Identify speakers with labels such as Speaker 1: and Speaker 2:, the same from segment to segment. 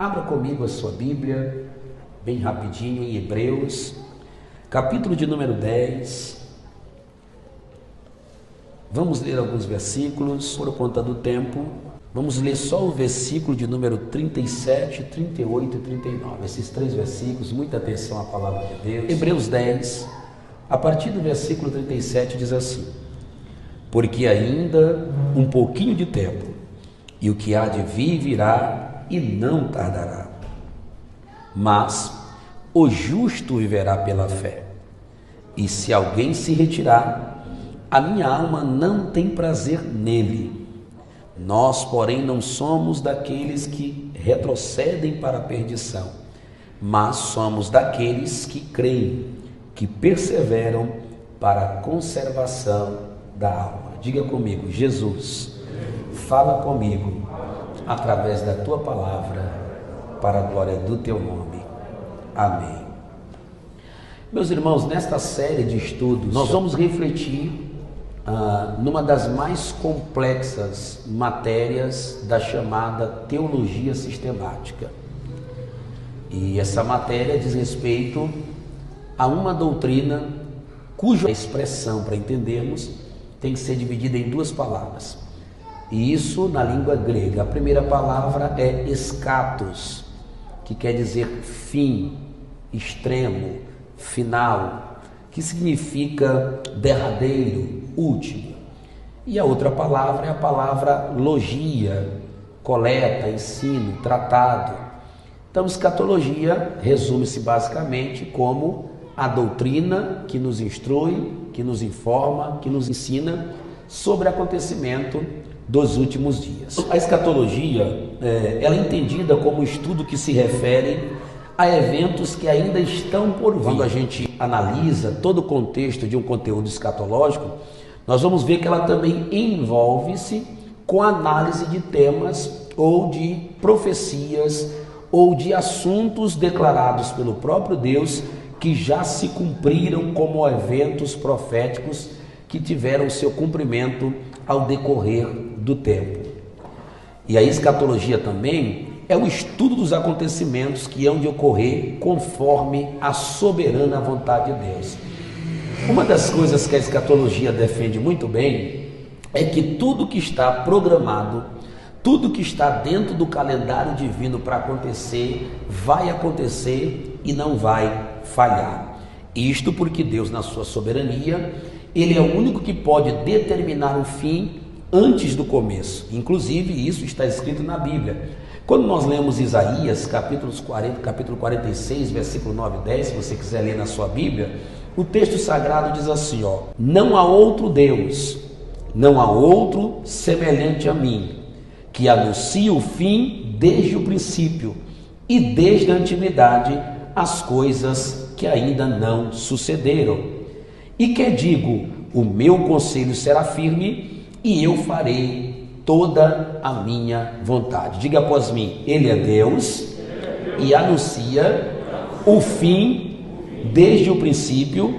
Speaker 1: Abra comigo a sua Bíblia, bem rapidinho, em Hebreus, capítulo de número 10. Vamos ler alguns versículos, por conta do tempo. Vamos ler só o versículo de número 37, 38 e 39. Esses três versículos, muita atenção à palavra de Deus. Hebreus 10, a partir do versículo 37, diz assim: porque ainda um pouquinho de tempo, e o que há de vir virá, e não tardará. Mas o justo viverá pela fé. E se alguém se retirar, a minha alma não tem prazer nele. Nós, porém, não somos daqueles que retrocedem para a perdição, mas somos daqueles que creem, que perseveram para a conservação da alma. Diga comigo: Jesus, fala comigo através da tua palavra, para a glória do teu nome. Amém. Meus irmãos, nesta série de estudos, nós vamos refletir numa das mais complexas matérias da chamada teologia sistemática. E essa matéria diz respeito a uma doutrina cuja expressão, para entendermos, tem que ser dividida em duas palavras. E isso na língua grega. A primeira palavra é eschatos, que quer dizer fim, extremo, final, que significa derradeiro, último. E a outra palavra é a palavra logia, coleta, ensino, tratado. Então, escatologia resume-se basicamente como a doutrina que nos instrui, que nos informa, que nos ensina sobre acontecimento dos últimos dias. A escatologia, ela é entendida como um estudo que se refere a eventos que ainda estão por vir. Quando a gente analisa todo o contexto de um conteúdo escatológico, nós vamos ver que ela também envolve-se com a análise de temas ou de profecias ou de assuntos declarados pelo próprio Deus que já se cumpriram como eventos proféticos que tiveram seu cumprimento ao decorrer do tempo. E a escatologia também é o estudo dos acontecimentos que hão de ocorrer conforme a soberana vontade de Deus. Uma das coisas que a escatologia defende muito bem é que tudo que está programado, tudo que está dentro do calendário divino para acontecer, vai acontecer e não vai falhar. Isto porque Deus, na sua soberania, Ele é o único que pode determinar o fim antes do começo. Inclusive, isso está escrito na Bíblia. Quando nós lemos Isaías, capítulo 46, versículo 9 e 10, se você quiser ler na sua Bíblia, o texto sagrado diz assim, não há outro Deus, não há outro semelhante a mim, que anuncia o fim desde o princípio e desde a antiguidade as coisas que ainda não sucederam. E que digo, o meu conselho será firme e eu farei toda a minha vontade. Diga após mim: Ele é Deus e anuncia o fim desde o princípio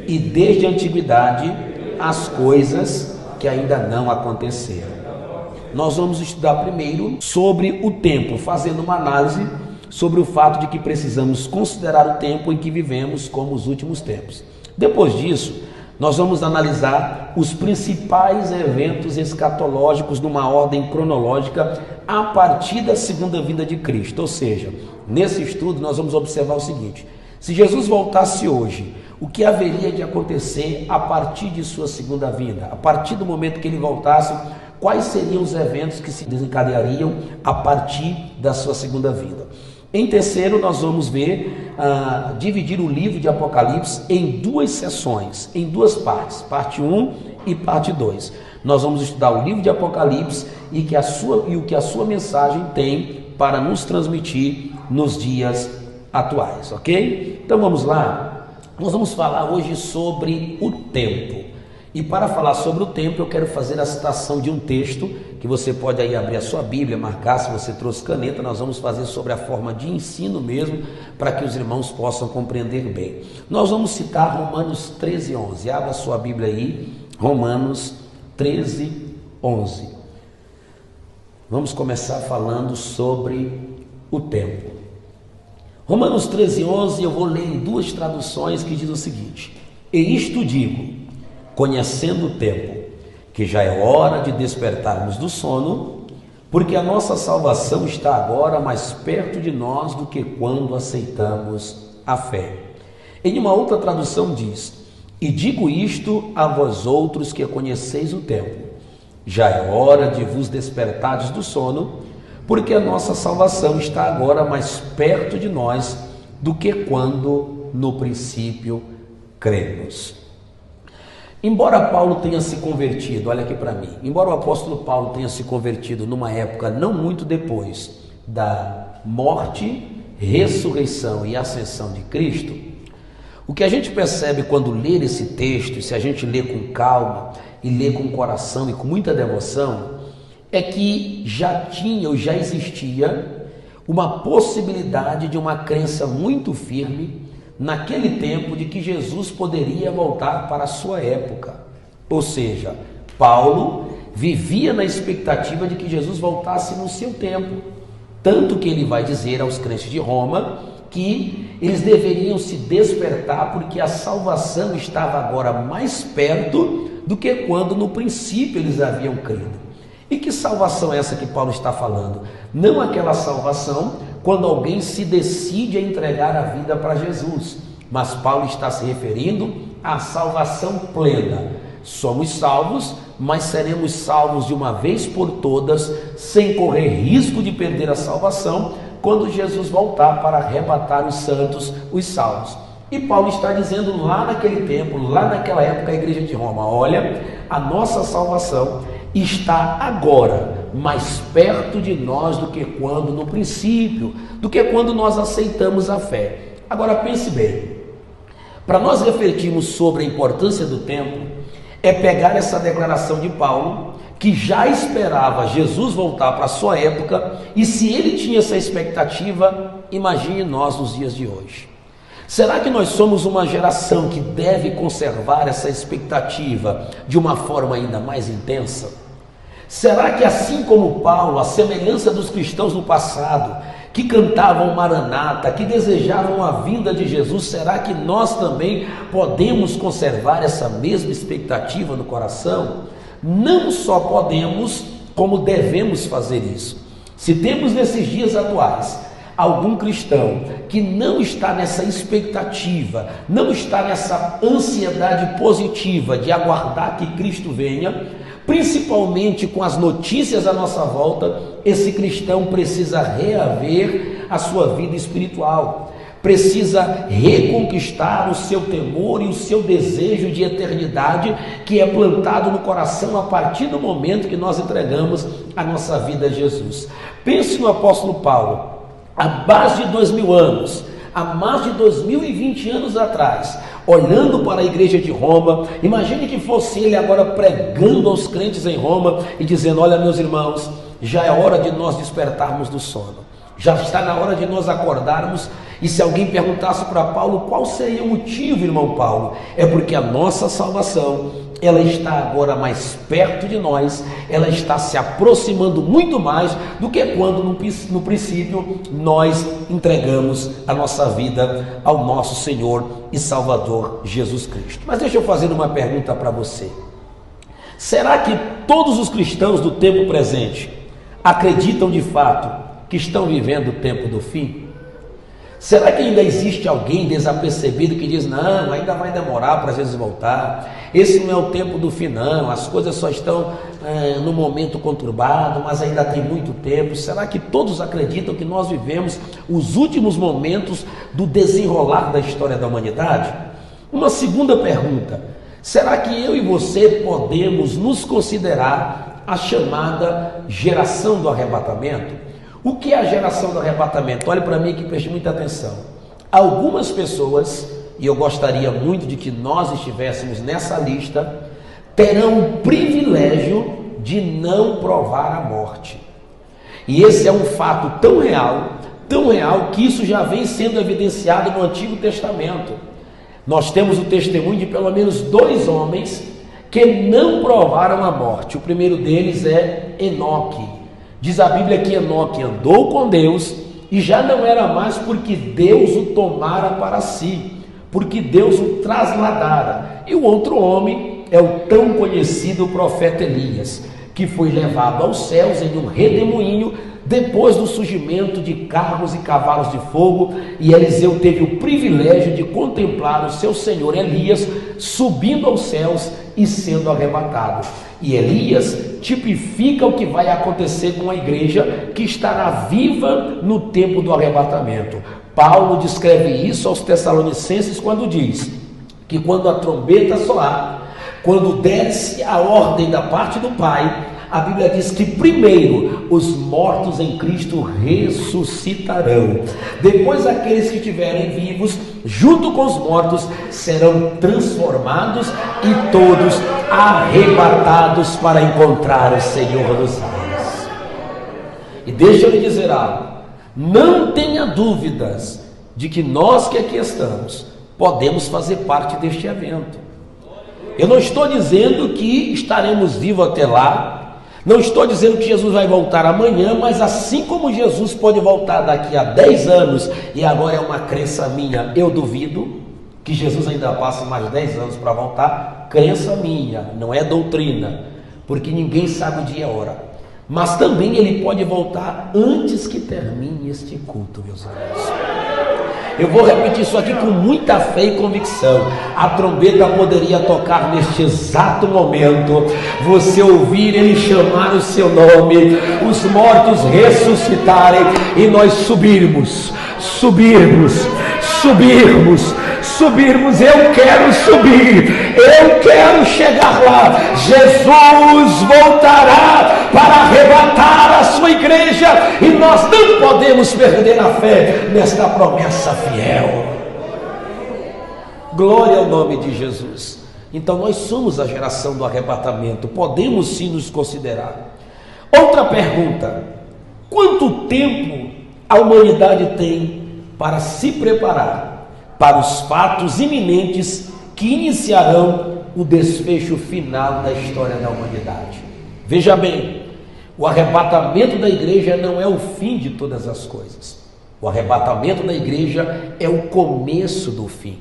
Speaker 1: e desde a antiguidade as coisas que ainda não aconteceram. Nós vamos estudar primeiro sobre o tempo, fazendo uma análise sobre o fato de que precisamos considerar o tempo em que vivemos como os últimos tempos. Depois disso, nós vamos analisar os principais eventos escatológicos numa ordem cronológica a partir da segunda vinda de Cristo. Ou seja, nesse estudo nós vamos observar o seguinte: se Jesus voltasse hoje, o que haveria de acontecer a partir de sua segunda vinda? A partir do momento que ele voltasse, quais seriam os eventos que se desencadeariam a partir da sua segunda vinda? Em terceiro, nós vamos ver, dividir o livro de Apocalipse em duas sessões, em duas partes, parte 1 e parte 2. Nós vamos estudar o livro de Apocalipse e o que a sua mensagem tem para nos transmitir nos dias atuais, ok? Então vamos lá, nós vamos falar hoje sobre o tempo. E para falar sobre o tempo, eu quero fazer a citação de um texto que você pode aí abrir a sua Bíblia, marcar, se você trouxe caneta. Nós vamos fazer sobre a forma de ensino mesmo, para que os irmãos possam compreender bem. Nós vamos citar Romanos 13, 11. Abra a sua Bíblia aí, Romanos 13, 11. Vamos começar falando sobre o tempo. Romanos 13:11, eu vou ler em duas traduções que diz o seguinte: e isto digo, conhecendo o tempo, que já é hora de despertarmos do sono, porque a nossa salvação está agora mais perto de nós do que quando aceitamos a fé. Em uma outra tradução diz: e digo isto a vós outros que conheceis o tempo, já é hora de vos despertardes do sono, porque a nossa salvação está agora mais perto de nós do que quando no princípio cremos. Embora Paulo tenha se convertido, olha aqui para mim, embora o apóstolo Paulo tenha se convertido numa época não muito depois da morte, ressurreição e ascensão de Cristo, o que a gente percebe quando ler esse texto, se a gente lê com calma e lê com coração e com muita devoção, é que já tinha ou já existia uma possibilidade de uma crença muito firme naquele tempo de que Jesus poderia voltar para a sua época. Ou seja, Paulo vivia na expectativa de que Jesus voltasse no seu tempo, tanto que ele vai dizer aos crentes de Roma que eles deveriam se despertar porque a salvação estava agora mais perto do que quando no princípio eles haviam crido. E que salvação é essa que Paulo está falando? Não aquela salvação quando alguém se decide a entregar a vida para Jesus, mas Paulo está se referindo à salvação plena. Somos salvos, mas seremos salvos de uma vez por todas, sem correr risco de perder a salvação, quando Jesus voltar para arrebatar os santos, os salvos. E Paulo está dizendo lá naquele tempo, lá naquela época, a igreja de Roma: olha, a nossa salvação está agora mais perto de nós do que quando no princípio, do que quando nós aceitamos a fé. Agora pense bem, para nós refletirmos sobre a importância do tempo, é pegar essa declaração de Paulo, que já esperava Jesus voltar para a sua época, e se ele tinha essa expectativa, imagine nós nos dias de hoje. Será que nós somos uma geração que deve conservar essa expectativa de uma forma ainda mais intensa? Será que, assim como Paulo, a semelhança dos cristãos no passado, que cantavam Maranata, que desejavam a vinda de Jesus, será que nós também podemos conservar essa mesma expectativa no coração? Não só podemos, como devemos fazer isso. Se temos nesses dias atuais algum cristão que não está nessa expectativa, não está nessa ansiedade positiva de aguardar que Cristo venha, principalmente com as notícias à nossa volta, esse cristão precisa reaver a sua vida espiritual, precisa reconquistar o seu temor e o seu desejo de eternidade, que é plantado no coração a partir do momento que nós entregamos a nossa vida a Jesus. Pense no apóstolo Paulo. Há mais de 2000 anos, há mais de 2020 anos atrás, olhando para a igreja de Roma, imagine que fosse ele agora pregando aos crentes em Roma e dizendo: olha, meus irmãos, já é hora de nós despertarmos do sono, já está na hora de nós acordarmos. E se alguém perguntasse para Paulo qual seria o motivo, irmão Paulo, é porque a nossa salvação, ela está agora mais perto de nós, ela está se aproximando muito mais do que quando no princípio nós entregamos a nossa vida ao nosso Senhor e Salvador Jesus Cristo. Mas deixa eu fazer uma pergunta para você: será que todos os cristãos do tempo presente acreditam de fato que estão vivendo o tempo do fim? Será que ainda existe alguém desapercebido que diz: não, ainda vai demorar para Jesus voltar, esse não é o tempo do fim não, as coisas só estão no momento conturbado, mas ainda tem muito tempo? Será que todos acreditam que nós vivemos os últimos momentos do desenrolar da história da humanidade? Uma segunda pergunta: será que eu e você podemos nos considerar a chamada geração do arrebatamento? O que é a geração do arrebatamento? Olhe para mim que preste muita atenção. Algumas pessoas, e eu gostaria muito de que nós estivéssemos nessa lista, terão o privilégio de não provar a morte. E esse é um fato tão real, que isso já vem sendo evidenciado no Antigo Testamento. Nós temos o testemunho de pelo menos 2 homens que não provaram a morte. O primeiro deles é Enoque. Diz a Bíblia que Enoque andou com Deus e já não era mais porque Deus o tomara para si, porque Deus o trasladara. E o outro homem é o tão conhecido profeta Elias, que foi levado aos céus em um redemoinho depois do surgimento de carros e cavalos de fogo, e Eliseu teve o privilégio de contemplar o seu senhor Elias subindo aos céus e sendo arrebatado. E Elias tipifica o que vai acontecer com a igreja que estará viva no tempo do arrebatamento. Paulo descreve isso aos Tessalonicenses quando diz que quando a trombeta soar, quando der-se a ordem da parte do Pai, a Bíblia diz que primeiro os mortos em Cristo ressuscitarão. Depois aqueles que estiverem vivos, junto com os mortos, serão transformados e todos arrebatados para encontrar o Senhor dos céus. E deixa eu lhe dizer algo, não tenha dúvidas de que nós que aqui estamos podemos fazer parte deste evento. Eu não estou dizendo que estaremos vivos até lá, não estou dizendo que Jesus vai voltar amanhã, mas assim como Jesus pode voltar daqui a 10 anos, e agora é uma crença minha, eu duvido que Jesus ainda passe mais 10 anos para voltar, crença minha, não é doutrina, porque ninguém sabe o dia e a hora, mas também ele pode voltar antes que termine este culto, meus irmãos. Eu vou repetir isso aqui com muita fé e convicção. A trombeta poderia tocar neste exato momento, você ouvir ele chamar o seu nome, os mortos ressuscitarem e nós subirmos. Eu quero subir, eu quero chegar lá. Jesus voltará para arrebatar a sua igreja e nós não podemos perder a fé nesta promessa fiel. Glória ao nome de Jesus. Então nós somos a geração do arrebatamento, podemos sim nos considerar. Outra pergunta: quanto tempo a humanidade tem para se preparar para os fatos iminentes que iniciarão o desfecho final da história da humanidade? Veja bem, o arrebatamento da igreja não é o fim de todas as coisas. O arrebatamento da igreja é o começo do fim.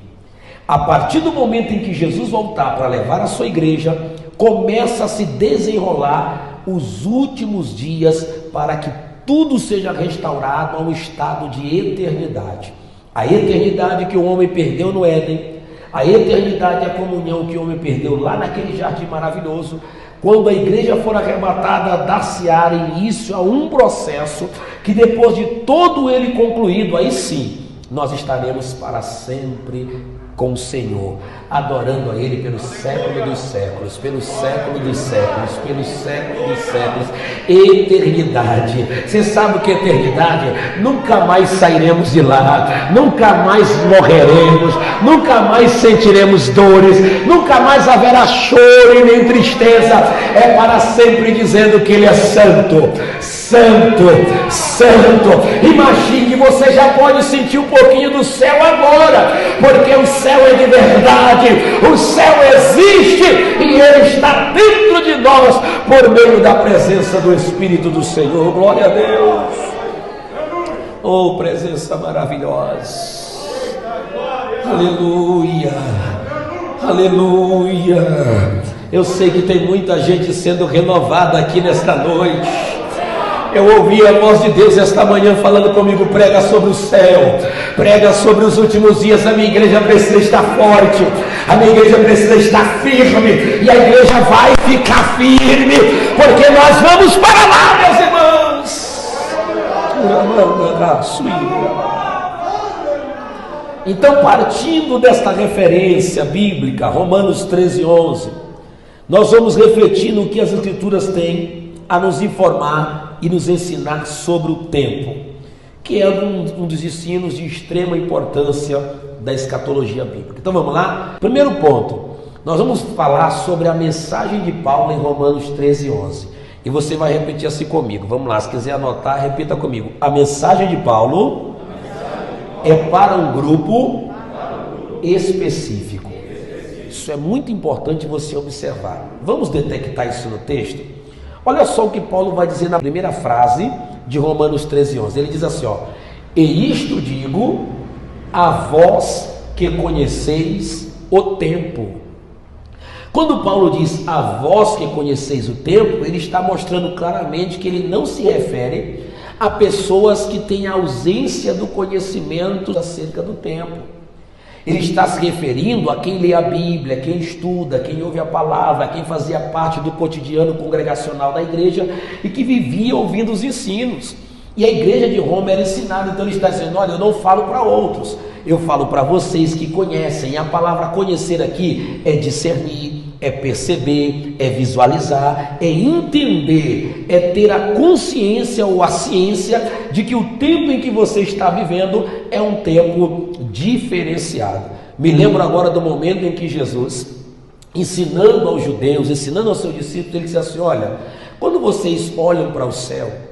Speaker 1: A partir do momento em que Jesus voltar para levar a sua igreja, começa a se desenrolar os últimos dias para que tudo seja restaurado a um estado de eternidade. A eternidade que o homem perdeu no Éden, a eternidade e a comunhão que o homem perdeu lá naquele jardim maravilhoso. Quando a igreja for arrebatada, dar-se-á início a um processo que depois de todo ele concluído, aí sim, nós estaremos para sempre com o Senhor, adorando a Ele pelos séculos dos séculos, pelos séculos dos séculos, pelos séculos dos séculos, eternidade. Você sabe o que é eternidade? Nunca mais sairemos de lá, nunca mais morreremos, nunca mais sentiremos dores, nunca mais haverá choro e nem tristeza. É para sempre dizendo que Ele é santo, santo, santo. Imagine, você já pode sentir um pouquinho do céu agora, porque o céu é de verdade, o céu existe e Ele está dentro de nós por meio da presença do Espírito do Senhor. Glória a Deus. Oh, presença maravilhosa. Aleluia, aleluia. Eu sei que tem muita gente sendo renovada aqui nesta noite. Eu ouvi a voz de Deus esta manhã falando comigo: prega sobre o céu, prega sobre os últimos dias. A minha igreja precisa estar forte, a minha igreja precisa estar firme, e a igreja vai ficar firme, porque nós vamos para lá, meus irmãos. Então, partindo desta referência bíblica, Romanos 13:11, nós vamos refletir no que as Escrituras têm a nos informar e nos ensinar sobre o tempo, que é um dos ensinos de extrema importância da escatologia bíblica. Então vamos lá? Primeiro ponto, nós vamos falar sobre a mensagem de Paulo em Romanos 13:11, e você vai repetir assim comigo. Vamos lá, se quiser anotar, repita comigo. A mensagem de Paulo é para um grupo específico. Isso é muito importante você observar. Vamos detectar isso no texto? Olha só o que Paulo vai dizer na primeira frase de Romanos 13:11. Ele diz assim, ó: E isto digo a vós que conheceis o tempo. Quando Paulo diz a vós que conheceis o tempo, ele está mostrando claramente que ele não se refere a pessoas que têm ausência do conhecimento acerca do tempo. Ele está se referindo a quem lê a Bíblia, quem estuda, quem ouve a palavra, quem fazia parte do cotidiano congregacional da igreja e que vivia ouvindo os ensinos. E a igreja de Roma era ensinada, então ele está dizendo, olha, eu não falo para outros, eu falo para vocês que conhecem. E a palavra conhecer aqui é discernir, é perceber, é visualizar, é entender, é ter a consciência ou a ciência de que o tempo em que você está vivendo é um tempo diferenciado. Me lembro agora do momento em que Jesus, ensinando aos judeus, ensinando aos seus discípulos, ele disse assim, olha, quando vocês olham para o céu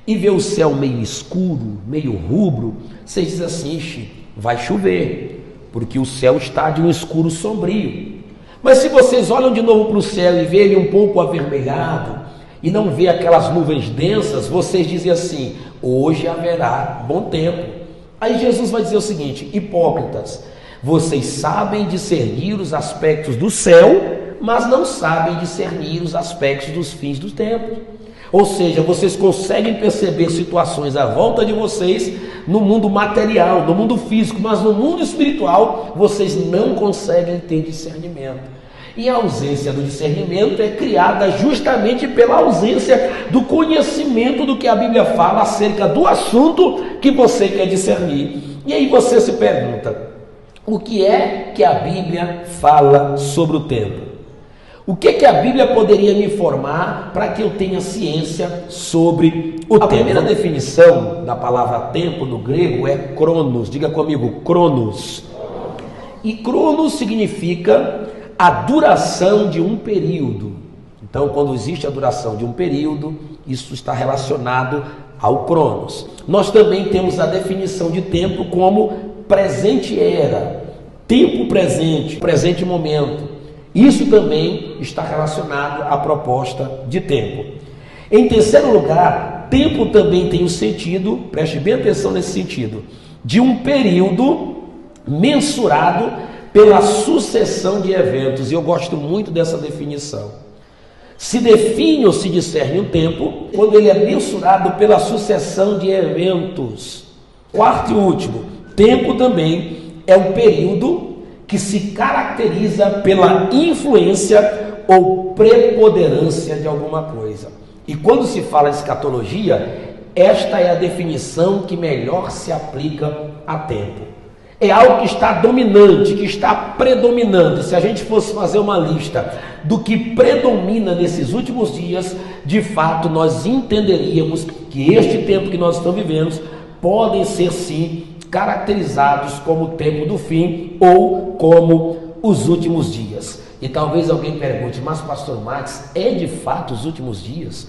Speaker 1: e vê o céu meio escuro, meio rubro, vocês dizem assim, ixi, vai chover, porque o céu está de um escuro sombrio. Mas se vocês olham de novo para o céu e veem ele um pouco avermelhado e não vê aquelas nuvens densas, vocês dizem assim, hoje haverá bom tempo. Aí Jesus vai dizer o seguinte, hipócritas, vocês sabem discernir os aspectos do céu, mas não sabem discernir os aspectos dos fins dos tempos. Ou seja, vocês conseguem perceber situações à volta de vocês no mundo material, no mundo físico, mas no mundo espiritual vocês não conseguem ter discernimento. E a ausência do discernimento é criada justamente pela ausência do conhecimento do que a Bíblia fala acerca do assunto que você quer discernir. E aí você se pergunta, o que é que a Bíblia fala sobre o tempo? O que a Bíblia poderia me informar para que eu tenha ciência sobre o tempo? A primeira definição da palavra tempo no grego é cronos. Diga comigo, cronos. E cronos significa a duração de um período. Então, quando existe a duração de um período, isso está relacionado ao cronos. Nós também temos a definição de tempo como presente era, tempo presente, presente momento. Isso também está relacionado à proposta de tempo. Em terceiro lugar, tempo também tem o sentido, preste bem atenção nesse sentido, de um período mensurado pela sucessão de eventos. E eu gosto muito dessa definição. Se define ou se discerne o tempo quando ele é mensurado pela sucessão de eventos. Quarto e último, tempo também é um período que se caracteriza pela influência ou preponderância de alguma coisa. E quando se fala de escatologia, esta é a definição que melhor se aplica a tempo. É algo que está dominante, que está predominando. Se a gente fosse fazer uma lista do que predomina nesses últimos dias, de fato nós entenderíamos que este tempo que nós estamos vivendo podem ser sim caracterizados como o tempo do fim ou como os últimos dias. E talvez alguém pergunte, mas pastor Max, é de fato os últimos dias?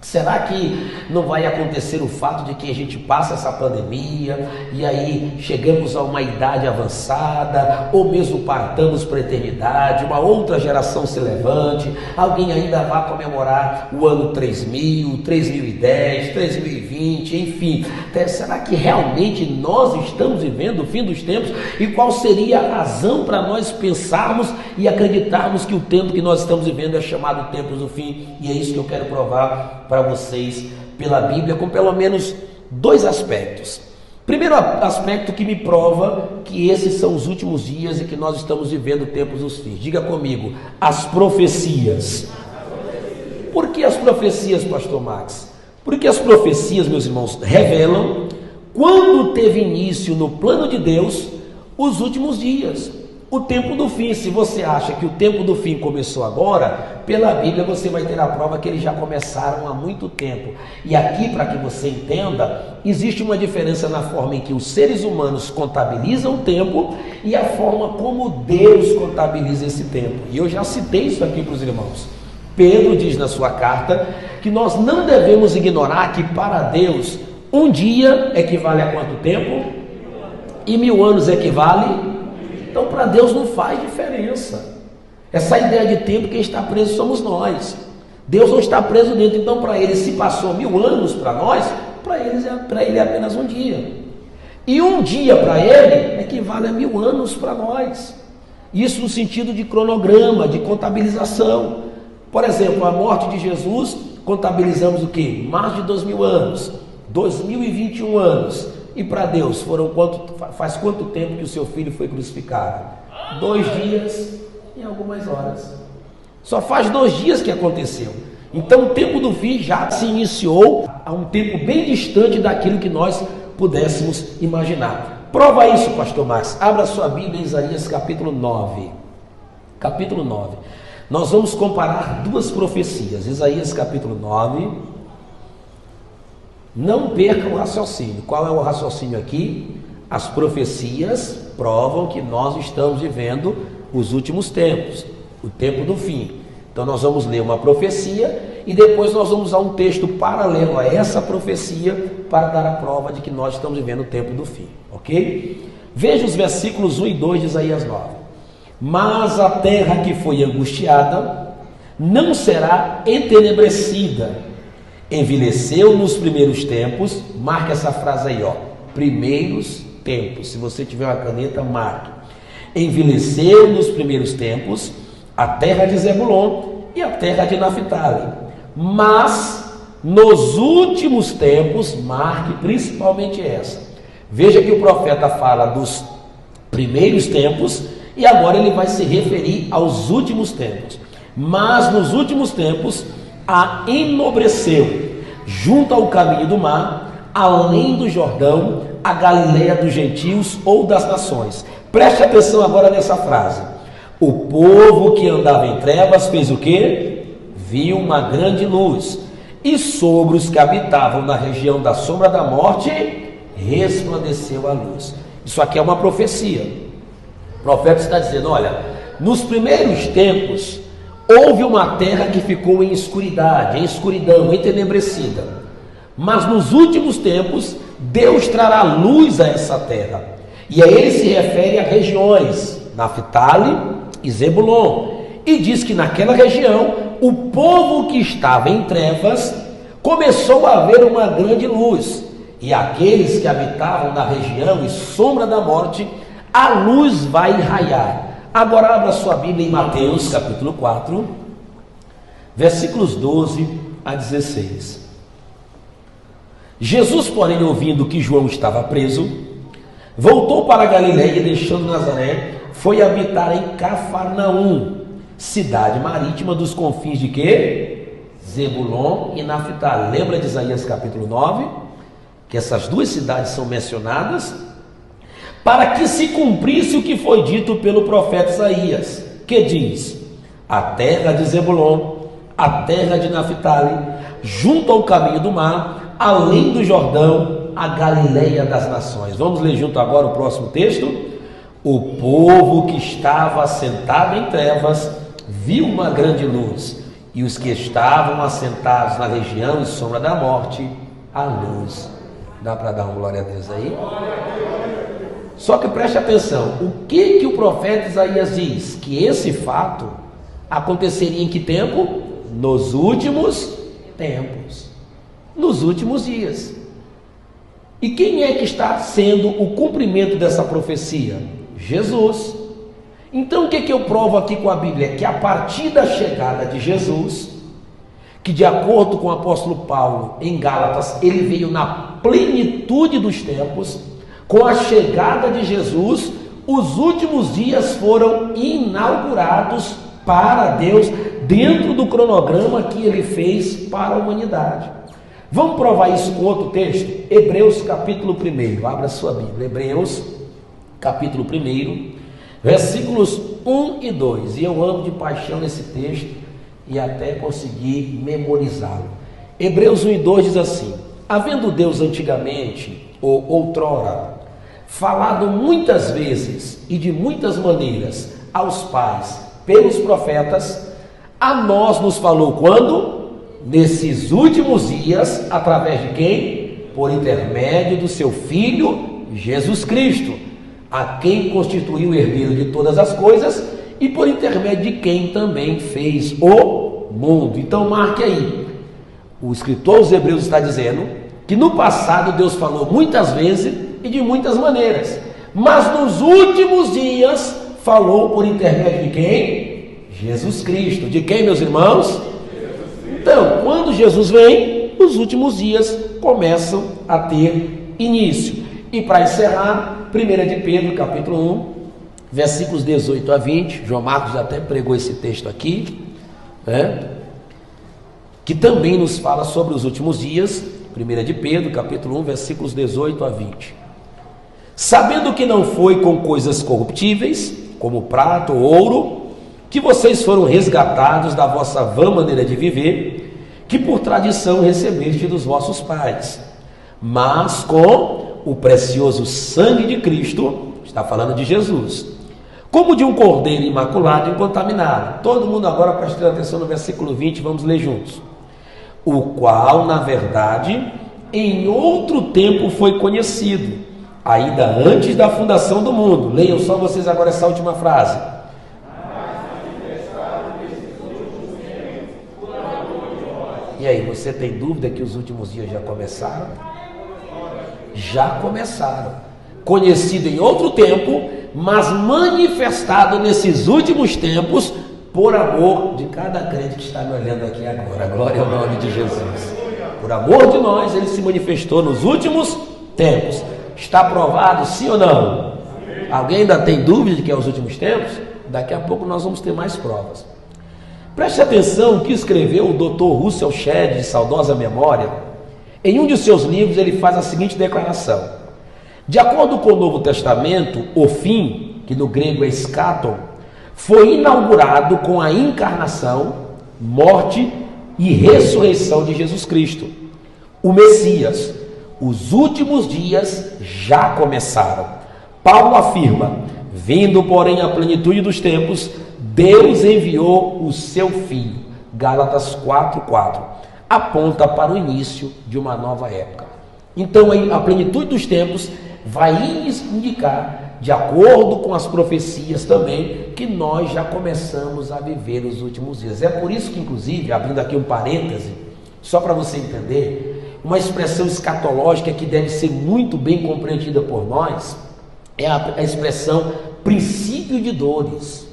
Speaker 1: Será que não vai acontecer o fato de que a gente passa essa pandemia e aí chegamos a uma idade avançada, ou mesmo partamos para a eternidade, uma outra geração se levante, alguém ainda vai comemorar o ano 3000, 3010, 3020, enfim. Será que realmente nós estamos vivendo o fim dos tempos? E qual seria a razão para nós pensarmos e acreditarmos que o tempo que nós estamos vivendo é chamado tempos do fim? E é isso que eu quero provar para vocês pela Bíblia, com pelo menos dois aspectos. Primeiro aspecto que me prova que esses são os últimos dias e que nós estamos vivendo tempos dos fins. Diga comigo, as profecias. Por que as profecias, pastor Max? Porque as profecias, meus irmãos, revelam quando teve início no plano de Deus os últimos dias. O tempo do fim. Se você acha que o tempo do fim começou agora, pela Bíblia você vai ter a prova que eles já começaram há muito tempo. E aqui, para que você entenda, existe uma diferença na forma em que os seres humanos contabilizam o tempo e a forma como Deus contabiliza esse tempo. E eu já citei isso aqui para os irmãos. Pedro diz na sua carta que nós não devemos ignorar que para Deus um dia equivale a quanto tempo? E 1000 anos equivale? Então, para Deus não faz diferença. Essa ideia de tempo, quem está preso somos nós. Deus não está preso dentro. Então, para ele, se passou 1000 anos para nós, para ele é apenas um dia. E um dia para ele equivale a 1000 anos para nós. Isso no sentido de cronograma, de contabilização. Por exemplo, a morte de Jesus, contabilizamos o quê? Mais de 2000 anos, 2021 anos. E para Deus, faz quanto tempo que o seu filho foi crucificado? 2 dias e algumas horas. Só faz 2 dias que aconteceu. Então o tempo do fim já se iniciou há um tempo bem distante daquilo que nós pudéssemos imaginar. Prova isso, pastor Max. Abra sua Bíblia em Isaías capítulo 9. Capítulo 9. Nós vamos comparar 2 profecias. Isaías capítulo 9. Não perca o raciocínio. Qual é o raciocínio aqui? As profecias provam que nós estamos vivendo os últimos tempos, o tempo do fim. Então nós vamos ler uma profecia e depois nós vamos usar um texto paralelo a essa profecia para dar a prova de que nós estamos vivendo o tempo do fim, ok? Veja os versículos 1 e 2 de Isaías 9. Mas a terra que foi angustiada não será entenebrecida. Envelheceu nos primeiros tempos, marque essa frase aí, ó, primeiros tempos. Se você tiver uma caneta, marque. Envelheceu nos primeiros tempos a terra de Zebulon e a terra de Naphtali, mas nos últimos tempos, marque principalmente essa. Veja que o profeta fala dos primeiros tempos e agora ele vai se referir aos últimos tempos. Mas nos últimos tempos a enobreceu, junto ao caminho do mar, além do Jordão, a Galileia dos gentios ou das nações. Preste atenção agora nessa frase. O povo que andava em trevas fez o quê? Viu uma grande luz. E sobre os que habitavam na região da sombra da morte, resplandeceu a luz. Isso aqui é uma profecia. O profeta está dizendo, olha, nos primeiros tempos, houve uma terra que ficou em escuridade, em escuridão, entenebrecida. Mas nos últimos tempos, Deus trará luz a essa terra. E a ele se refere a regiões, Naphtali e Zebulon, e diz que naquela região o povo que estava em trevas começou a ver uma grande luz, e aqueles que habitavam na região e sombra da morte, a luz vai raiar. Agora abra sua Bíblia em Mateus capítulo 4, versículos 12 a 16. Jesus, porém, ouvindo que João estava preso, voltou para a Galileia e, deixando Nazaré, foi habitar em Cafarnaum, cidade marítima dos confins de quê? Zebulon e Naphtali. Lembra de Isaías capítulo 9? Que essas 2 cidades são mencionadas para que se cumprisse o que foi dito pelo profeta Isaías, que diz: a terra de Zebulon, a terra de Naphtali, junto ao caminho do mar, além do Jordão, a Galileia das nações. Vamos ler junto agora o próximo texto? O povo que estava assentado em trevas viu uma grande luz, e os que estavam assentados na região e sombra da morte, a luz. Dá para dar uma glória a Deus aí? Só que preste atenção, o que o profeta Isaías diz? Que esse fato aconteceria em que tempo? Nos últimos tempos, nos últimos dias. E quem é que está sendo o cumprimento dessa profecia? Jesus. Então o que eu provo aqui com a Bíblia? Que a partir da chegada de Jesus, que de acordo com o apóstolo Paulo em Gálatas, ele veio na plenitude dos tempos, com a chegada de Jesus, os últimos dias foram inaugurados para Deus, dentro do cronograma que ele fez para a humanidade. Vamos provar isso com outro texto? Hebreus capítulo 1, abra sua Bíblia, Hebreus capítulo 1, versículos 1 e 2, e eu amo de paixão esse texto, e até consegui memorizá-lo. Hebreus 1 e 2 diz assim: havendo Deus antigamente, ou outrora, falado muitas vezes e de muitas maneiras aos pais pelos profetas, a nós nos falou quando? Nesses últimos dias, através de quem? Por intermédio do seu Filho Jesus Cristo, a quem constituiu o herdeiro de todas as coisas e por intermédio de quem também fez o mundo. Então marque aí, o escritor aos Hebreus está dizendo que no passado Deus falou muitas vezes e de muitas maneiras. Mas nos últimos dias falou por intermédio de quem? Jesus Cristo. De quem, meus irmãos? Então, quando Jesus vem, os últimos dias começam a ter início. E para encerrar, 1 de Pedro, capítulo 1, versículos 18 a 20, João Marcos até pregou esse texto aqui, né? Que também nos fala sobre os últimos dias. 1 de Pedro, capítulo 1, versículos 18 a 20. Sabendo que não foi com coisas corruptíveis, como prata ou ouro, que vocês foram resgatados da vossa vã maneira de viver, que por tradição recebeste dos vossos pais, mas com o precioso sangue de Cristo, está falando de Jesus, como de um cordeiro imaculado e incontaminado. Todo mundo agora preste atenção no versículo 20, vamos ler juntos. O qual, na verdade, em outro tempo foi conhecido, ainda antes da fundação do mundo. Leiam só vocês agora essa última frase. E aí, você tem dúvida que os últimos dias já começaram? Já começaram. Conhecido em outro tempo, mas manifestado nesses últimos tempos, por amor de cada crente que está me olhando aqui agora. Glória ao nome de Jesus. Por amor de nós, ele se manifestou nos últimos tempos. Está provado, sim ou não? Alguém ainda tem dúvida de que é os últimos tempos? Daqui a pouco nós vamos ter mais provas. Preste atenção que escreveu o Dr. Russell Shedd, de saudosa memória. Em um de seus livros ele faz a seguinte declaração: de acordo com o Novo Testamento, o fim, que no grego é eschaton, foi inaugurado com a encarnação, morte e ressurreição de Jesus Cristo, o Messias. Os últimos dias já começaram. Paulo afirma: vindo, porém, a plenitude dos tempos, Deus enviou o seu Filho. Gálatas 4:4. Aponta para o início de uma nova época. Então, a plenitude dos tempos vai indicar, de acordo com as profecias também, que nós já começamos a viver os últimos dias. É por isso que, inclusive, abrindo aqui um parêntese, só para você entender, uma expressão escatológica que deve ser muito bem compreendida por nós é a expressão princípio de dores.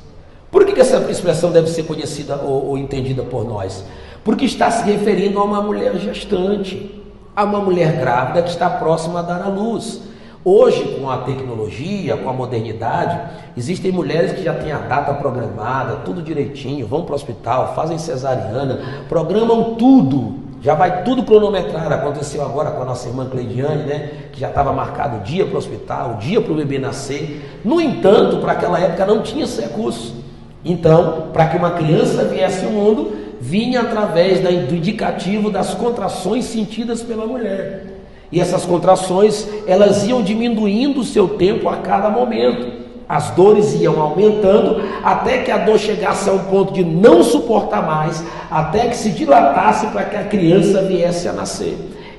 Speaker 1: Por que essa expressão deve ser conhecida ou entendida por nós? Porque está se referindo a uma mulher gestante, a uma mulher grávida que está próxima a dar à luz. Hoje, com a tecnologia, com a modernidade, existem mulheres que já têm a data programada, tudo direitinho, vão para o hospital, fazem cesariana, programam tudo, já vai tudo cronometrado. Aconteceu agora com a nossa irmã Cleidiane, né, que já estava marcado o dia para o hospital, o dia para o bebê nascer. No entanto, para aquela época não tinha esse recurso. Então, para que uma criança viesse ao mundo, vinha através do indicativo das contrações sentidas pela mulher. E essas contrações, elas iam diminuindo o seu tempo a cada momento. As dores iam aumentando até que a dor chegasse a um ponto de não suportar mais, até que se dilatasse para que a criança viesse a nascer.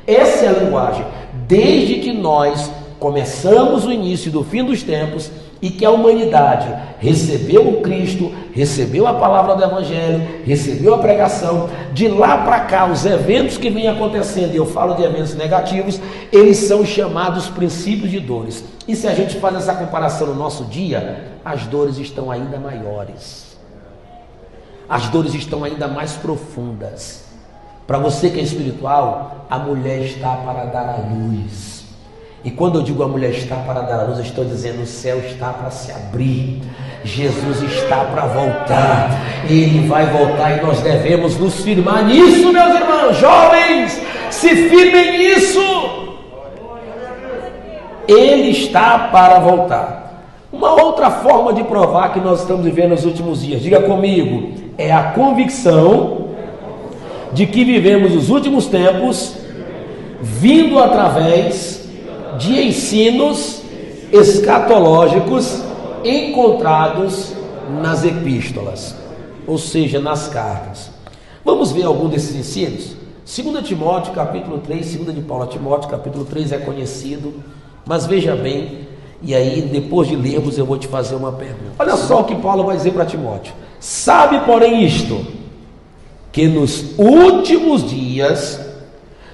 Speaker 1: Essa é a linguagem. Desde que nós começamos o início do fim dos tempos e que a humanidade recebeu o Cristo, recebeu a palavra do Evangelho, recebeu a pregação, de lá para cá, os eventos que vêm acontecendo, e eu falo de eventos negativos, eles são chamados princípios de dores. E se a gente faz essa comparação no nosso dia, as dores estão ainda maiores, as dores estão ainda mais profundas. Para você que é espiritual, a mulher está para dar à luz. E quando eu digo a mulher está para dar à luz, eu estou dizendo o céu está para se abrir. Jesus está para voltar. Ele vai voltar e nós devemos nos firmar nisso, meus irmãos. Jovens, se firmem nisso. Ele está para voltar. Uma outra forma de provar que nós estamos vivendo nos últimos dias, diga comigo, é a convicção de que vivemos os últimos tempos, vindo através de ensinos escatológicos encontrados nas epístolas, ou seja, nas cartas. Vamos ver algum desses ensinos? 2 Timóteo capítulo 3, 2 de Paulo a Timóteo capítulo 3 é conhecido, mas veja bem, e aí depois de lermos eu vou te fazer uma pergunta. Olha só o que Paulo vai dizer para Timóteo: sabe, porém, isto, que nos últimos dias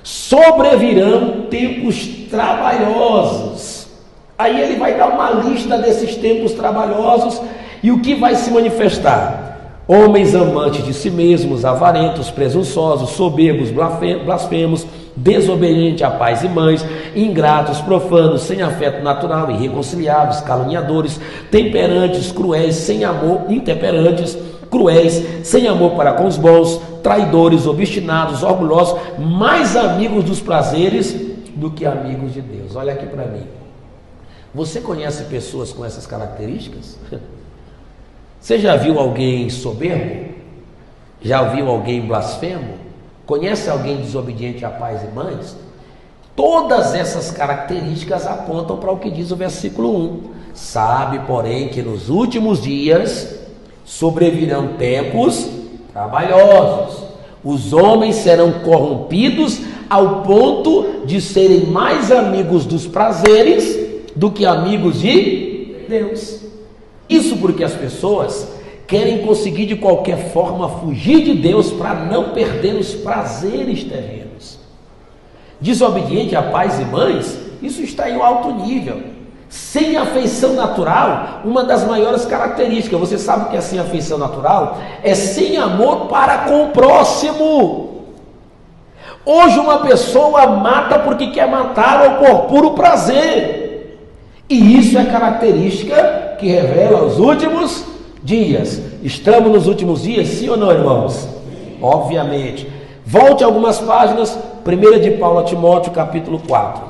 Speaker 1: sobrevirão tempos trabalhosos. Aí ele vai dar uma lista desses tempos trabalhosos e o que vai se manifestar? Homens amantes de si mesmos, avarentos, presunçosos, soberbos, blasfemos, desobedientes a pais e mães, ingratos, profanos, sem afeto natural, irreconciliáveis, caluniadores, temperantes, cruéis, sem amor, intemperantes, cruéis, sem amor para com os bons, traidores, obstinados, orgulhosos, mais amigos dos prazeres do que amigos de Deus. Olha aqui para mim. Você conhece pessoas com essas características? Você já viu alguém soberbo? Já viu alguém blasfemo? Conhece alguém desobediente a pais e mães? Todas essas características apontam para o que diz o versículo 1. Sabe, porém, que nos últimos dias sobrevirão tempos trabalhosos. Os homens serão corrompidos ao ponto de serem mais amigos dos prazeres do que amigos de Deus. Isso porque as pessoas querem conseguir de qualquer forma fugir de Deus para não perder os prazeres terrenos. Desobediente a pais e mães, isso está em um alto nível. Sem afeição natural, uma das maiores características, você sabe o que é sem afeição natural? É sem amor para com o próximo. Hoje uma pessoa mata porque quer matar ou por puro prazer. E isso é característica que revela os últimos dias. Estamos nos últimos dias, sim ou não, irmãos? Sim. Obviamente. Volte algumas páginas, 1 de Paulo a Timóteo, capítulo 4.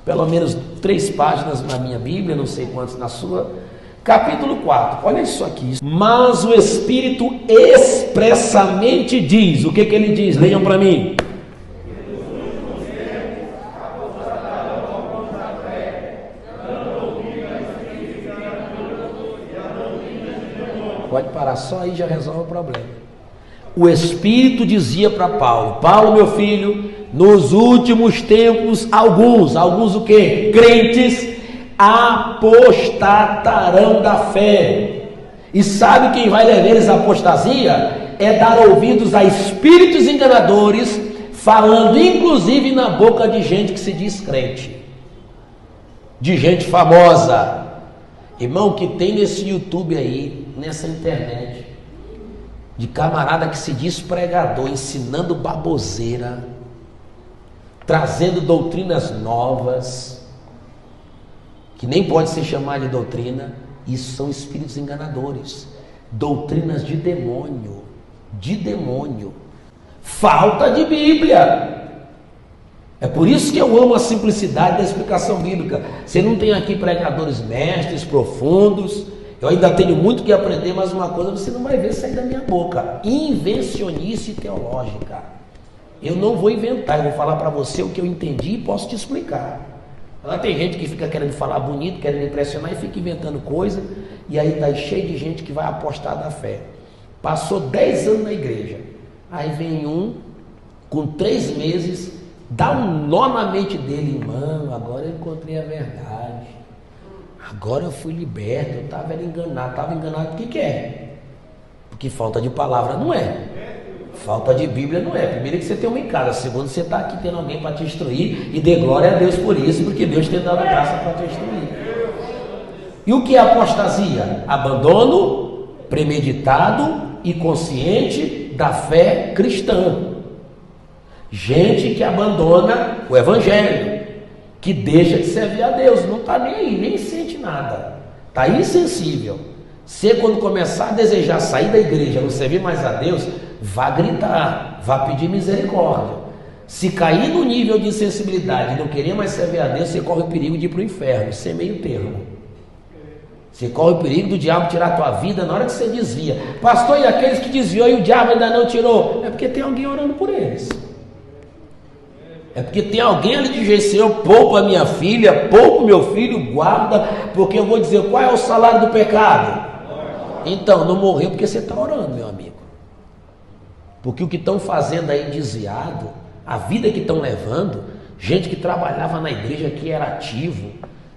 Speaker 1: Pelo menos 3 páginas na minha Bíblia, não sei quantas na sua. Capítulo 4, olha isso aqui. Mas o Espírito expressamente diz, o que ele diz? Leiam para mim. Pode parar, só aí já resolve o problema. O Espírito dizia para Paulo: Paulo, meu filho, nos últimos tempos, alguns o quê? Crentes apostatarão da fé. E sabe quem vai levar eles à apostasia? É dar ouvidos a espíritos enganadores, falando inclusive na boca de gente que se diz crente, de gente famosa. Irmão, que tem nesse YouTube aí, nessa internet, de camarada que se diz pregador, ensinando baboseira, trazendo doutrinas novas, que nem pode ser chamada de doutrina. Isso são espíritos enganadores, doutrinas de demônio, falta de Bíblia. É por isso que eu amo a simplicidade da explicação bíblica. Você não tem aqui pregadores mestres, profundos. Eu ainda tenho muito que aprender, mas uma coisa você não vai ver sair da minha boca: invencionice teológica. Eu não vou inventar, eu vou falar para você o que eu entendi e posso te explicar. Lá tem gente que fica querendo falar bonito, querendo impressionar e fica inventando coisa, e aí está cheio de gente que vai apostar da fé. Passou 10 anos na igreja, aí vem um com 3 meses, dá um nó na mente dele: irmão, agora eu encontrei a verdade, agora eu fui liberto, eu estava enganado. O que é? Porque falta de palavra não é, falta de Bíblia não é. Primeiro que você tem uma em casa, segundo você está aqui tendo alguém para te instruir, e dê glória a Deus por isso, porque Deus tem dado graça para te instruir. E o que é apostasia? Abandono premeditado e consciente da fé cristã. Gente que abandona o Evangelho, que deixa de servir a Deus, não está nem aí, nem sente nada, está insensível. Você, quando começar a desejar sair da igreja, não servir mais a Deus, vá gritar, vá pedir misericórdia. Se cair no nível de insensibilidade e não querer mais servir a Deus, você corre o perigo de ir para o inferno. Isso é meio termo. Você corre o perigo do diabo tirar a tua vida na hora que você desvia. Pastor, e aqueles que desviou e o diabo ainda não tirou? É porque tem alguém orando por eles. É porque tem alguém ali de jeito: Senhor, poupa a minha filha, poupa o meu filho, guarda, porque eu vou dizer qual é o salário do pecado. Então, não morreu porque você está orando, meu amigo. Porque o que estão fazendo aí desviado, a vida que estão levando, gente que trabalhava na igreja, que era ativo.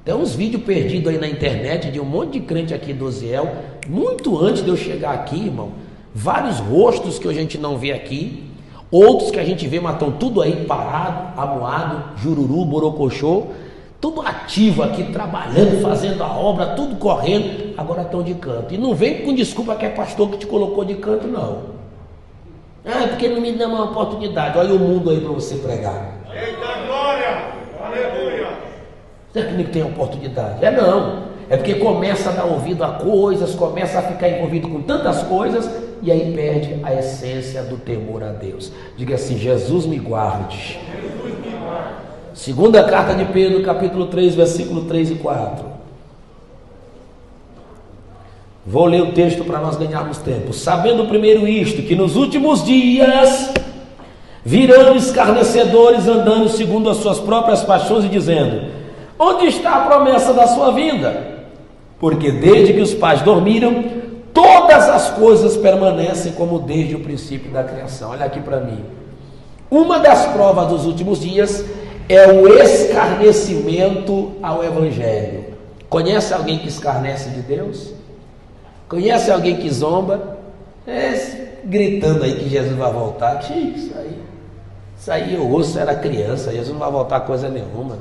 Speaker 1: Tem uns vídeos perdidos aí na internet de um monte de crente aqui do Oziel, muito antes de eu chegar aqui, irmão. Vários rostos que a gente não vê aqui. Outros que a gente vê, mas estão tudo aí parado, amuado, jururu, borocochô. tudo ativo aqui, trabalhando, fazendo a obra, tudo correndo, agora estão de canto. E não vem com desculpa que é pastor que te colocou de canto, não. Ah, porque não me dá uma oportunidade. Olha o mundo aí para você pregar.
Speaker 2: Eita glória! Aleluia!
Speaker 1: Não é que nem tem oportunidade. É não. É porque começa a dar ouvido a coisas, começa a ficar envolvido com tantas coisas, e aí perde a essência do temor a Deus. Diga assim: Jesus me guarde. Segunda carta de Pedro, capítulo 3, versículo 3 e 4. Vou ler o texto para nós ganharmos tempo. Sabendo primeiro isto, que nos últimos dias virão escarnecedores andando segundo as suas próprias paixões e dizendo: onde está a promessa da sua vinda? Porque desde que os pais dormiram, todas as coisas permanecem como desde o princípio da criação. Olha aqui para mim. Uma das provas dos últimos dias é o escarnecimento ao Evangelho. Conhece alguém que escarnece de Deus? Conhece alguém que zomba? Gritando aí que Jesus vai voltar. Isso aí eu ouço, era criança. Jesus não vai voltar coisa nenhuma.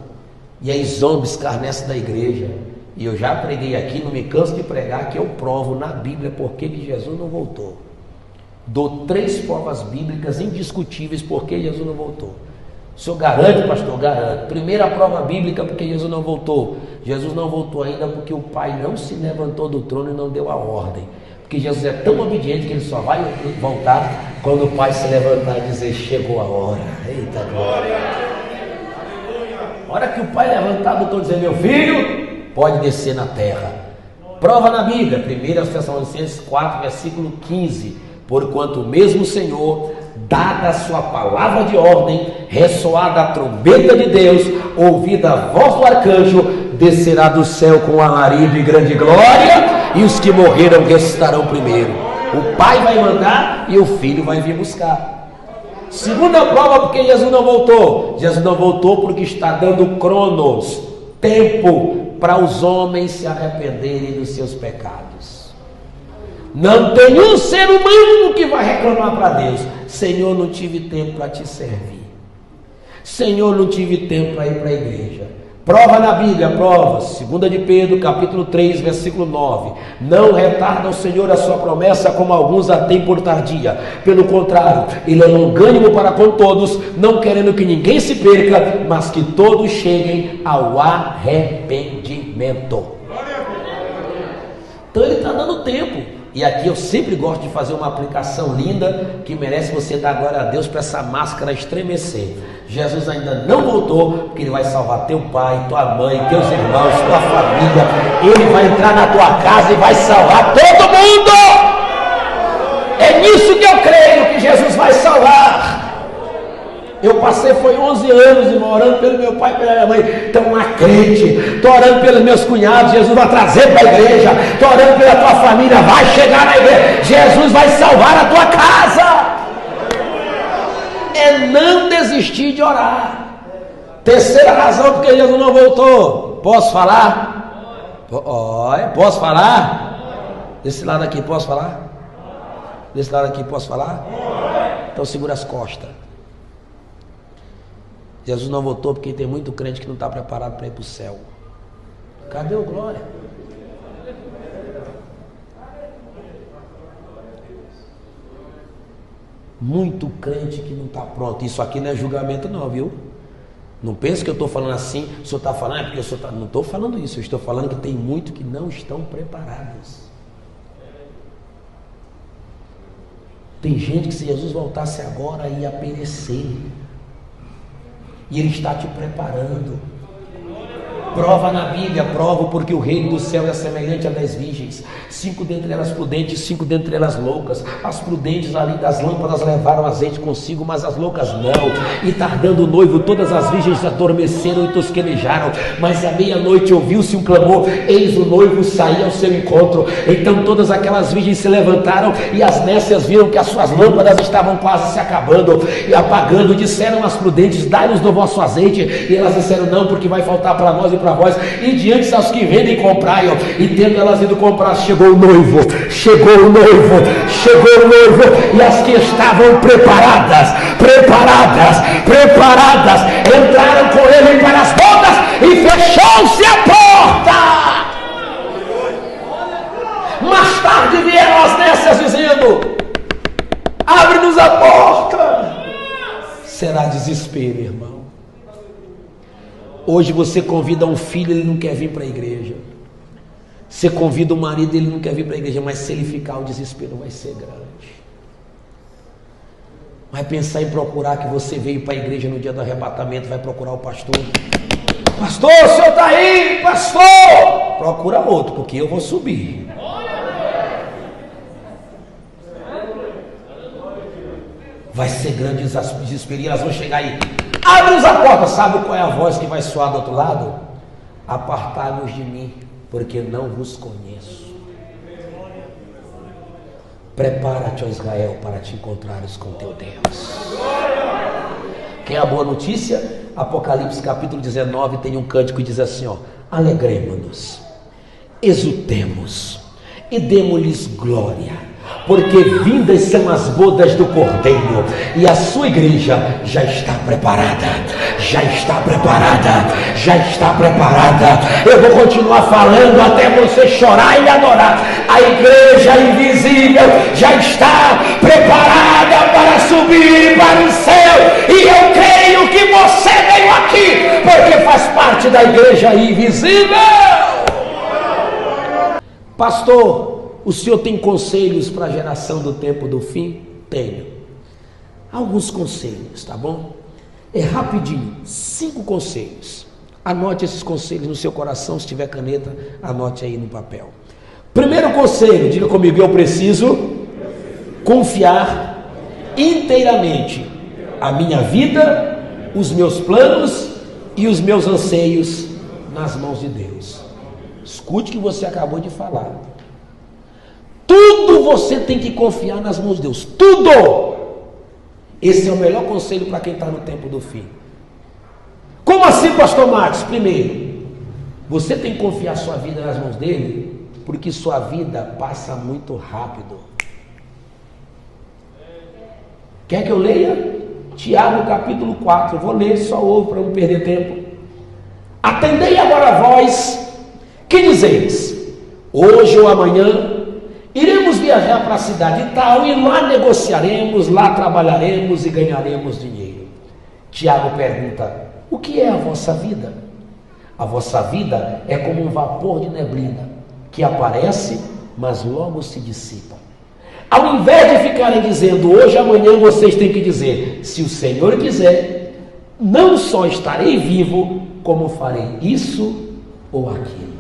Speaker 1: E aí zomba, escarnece da igreja. E eu já preguei aqui, não me canso de pregar, que eu provo na Bíblia porque que Jesus não voltou. Dou 3 provas bíblicas indiscutíveis porque Jesus não voltou. O senhor garante, pastor? Garanto. Primeira prova bíblica porque Jesus não voltou. Jesus não voltou ainda porque o Pai não se levantou do trono e não deu a ordem. Porque Jesus é tão obediente que ele só vai voltar quando o Pai se levantar e dizer: chegou a hora. Eita glória! A hora que o Pai levantar do trono e dizer: meu filho, pode descer na terra. Prova na Bíblia, 1 Tessalonicenses 4, versículo 15. Porquanto o mesmo Senhor, dada a sua palavra de ordem, ressoada a trombeta de Deus, ouvida a voz do arcanjo, descerá do céu com alarido e grande glória, e os que morreram ressuscitarão primeiro. O Pai vai mandar e o Filho vai vir buscar. Segunda prova porque Jesus não voltou. Jesus não voltou porque está dando cronos, tempo, para os homens se arrependerem dos seus pecados. Não tem um ser humano que vai reclamar para Deus: Senhor, não tive tempo para te servir. Senhor, não tive tempo para ir para a igreja. Prova na Bíblia, prova. 2 de Pedro, capítulo 3, versículo 9. Não retarda o Senhor a sua promessa, como alguns a têm por tardia. Pelo contrário, Ele é longânimo para com todos, não querendo que ninguém se perca, mas que todos cheguem ao arrependimento. Então Ele está dando tempo. E aqui eu sempre gosto de fazer uma aplicação linda que merece você dar glória a Deus para essa máscara estremecer. Jesus ainda não voltou, porque Ele vai salvar teu pai, tua mãe, teus irmãos, tua família. Ele vai entrar na tua casa e vai salvar todo mundo. É nisso que eu creio que Jesus vai salvar. Eu passei, foi 11 anos, irmão, orando pelo meu pai e pela minha mãe. Então, uma crente. Estou orando pelos meus cunhados, Jesus vai trazer para a igreja. Estou orando pela tua família, vai chegar na igreja. Jesus vai salvar a tua casa. É não desistir de orar. Terceira razão porque Jesus não voltou. Posso falar? Posso falar? Desse lado aqui, posso falar? Desse lado aqui, posso falar? Então segura as costas. Jesus não voltou porque tem muito crente que não está preparado para ir para o céu. Cadê o glória? Muito crente que não está pronto. Isso aqui não é julgamento não, viu? Não pense que eu estou falando assim. O senhor está falando, porque o senhor está... Não estou falando isso. Eu estou falando que tem muito que não estão preparados. Tem gente que se Jesus voltasse agora ia perecer. E Ele está te preparando. Prova na Bíblia, prova porque o reino do céu é semelhante a 10 virgens, 5 dentre elas prudentes, 5 dentre elas loucas. As prudentes além das lâmpadas levaram azeite consigo, mas as loucas não. E tardando o noivo, todas as virgens adormeceram e tosquenejaram. Mas à meia-noite ouviu-se um clamor: eis o noivo sair ao seu encontro. Então todas aquelas virgens se levantaram, e as nécias viram que as suas lâmpadas estavam quase se acabando e apagando. Disseram às prudentes: dai-nos do vosso azeite. E elas disseram: não, porque vai faltar para nós e para vós. E diante aos que vendem, comprai. E tendo elas ido comprar, chegou o noivo, chegou o noivo, chegou o noivo. E as que estavam preparadas, entraram com ele para as bodas, e fechou-se a porta. Mais tarde vieram as nécias dizendo: abre-nos a porta. Será desespero, irmão. Hoje você convida um filho, ele não quer vir para a igreja. Você convida o marido, ele não quer vir para a igreja. Mas se ele ficar, o desespero vai ser grande. Vai pensar em procurar, que você veio para a igreja no dia do arrebatamento, vai procurar o pastor. Pastor, o senhor está aí, pastor. Procura outro, porque eu vou subir. Vai ser grande desespero, e elas vão chegar aí: abre-nos a porta. Sabe qual é a voz que vai soar do outro lado? Apartai-vos de mim, porque não vos conheço. Prepara-te, ó Israel, para te encontrares com teu Deus. Quer a boa notícia? Apocalipse capítulo 19 tem um cântico que diz assim, ó: alegremos-nos, exultemos e demos-lhes glória, porque vindas são as bodas do Cordeiro, e a sua igreja já está preparada, já está preparada, já está preparada. Eu vou continuar falando até você chorar e adorar. A igreja invisível já está preparada para subir para o céu, e eu creio que você veio aqui porque faz parte da igreja invisível. Pastor, o senhor tem conselhos para a geração do tempo do fim? Tenho. Alguns conselhos, tá bom? É rapidinho, 5 conselhos. Anote esses conselhos no seu coração, se tiver caneta, anote aí no papel. Primeiro conselho, diga comigo: eu preciso confiar inteiramente a minha vida, os meus planos e os meus anseios nas mãos de Deus. Escute o que você acabou de falar. Tudo você tem que confiar nas mãos de Deus. Tudo! Esse é o melhor conselho para quem está no tempo do fim. Como assim, pastor Marcos? Primeiro, você tem que confiar sua vida nas mãos dele, porque sua vida passa muito rápido. Quer que eu leia? Tiago capítulo 4. Eu vou ler, só ouve para não perder tempo. Atendei agora vós, que dizeis: hoje ou amanhã iremos viajar para a cidade tal, e lá negociaremos, lá trabalharemos e ganharemos dinheiro. Tiago pergunta: o que é a vossa vida? A vossa vida é como um vapor de neblina, que aparece, mas logo se dissipa. Ao invés de ficarem dizendo hoje, amanhã, vocês têm que dizer: se o Senhor quiser, não só estarei vivo, como farei isso ou aquilo.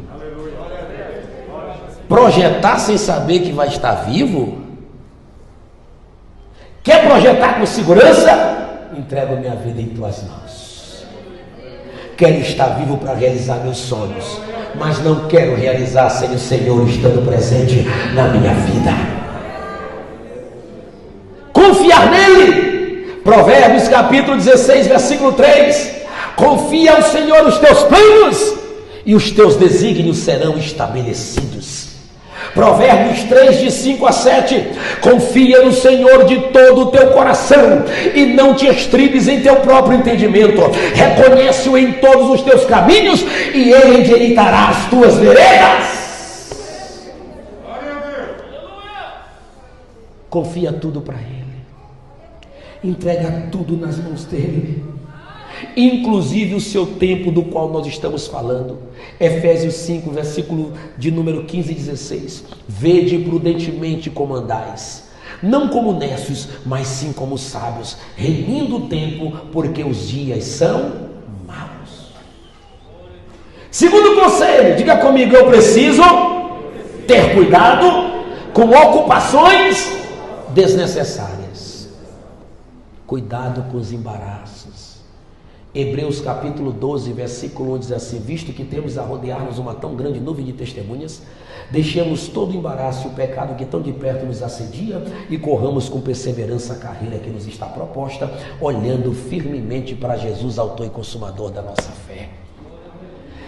Speaker 1: Projetar sem saber que vai estar vivo? Quer projetar com segurança? Entrego minha vida em tuas mãos. Quero estar vivo para realizar meus sonhos, mas não quero realizar sem o Senhor estando presente na minha vida. Confiar nele. Provérbios capítulo 16, versículo 3. Confia ao Senhor os teus planos, e os teus desígnios serão estabelecidos. Provérbios 3, de 5 a 7. Confia no Senhor de todo o teu coração, e não te estribes em teu próprio entendimento. Reconhece-o em todos os teus caminhos, e ele endireitará as tuas veredas. Confia tudo para ele. Entrega tudo nas mãos dele, inclusive o seu tempo, do qual nós estamos falando. Efésios 5, versículo de número 15 e 16. Vede prudentemente como andais, não como necios, mas sim como sábios, remindo o tempo, porque os dias são maus. Segundo conselho, diga comigo: eu preciso ter cuidado com ocupações desnecessárias. Cuidado com os embaraços. Hebreus capítulo 12, versículo 1 diz assim: visto que temos a rodear-nos uma tão grande nuvem de testemunhas, deixemos todo o embaraço e o pecado que tão de perto nos assedia, e corramos com perseverança a carreira que nos está proposta, olhando firmemente para Jesus, autor e consumador da nossa fé.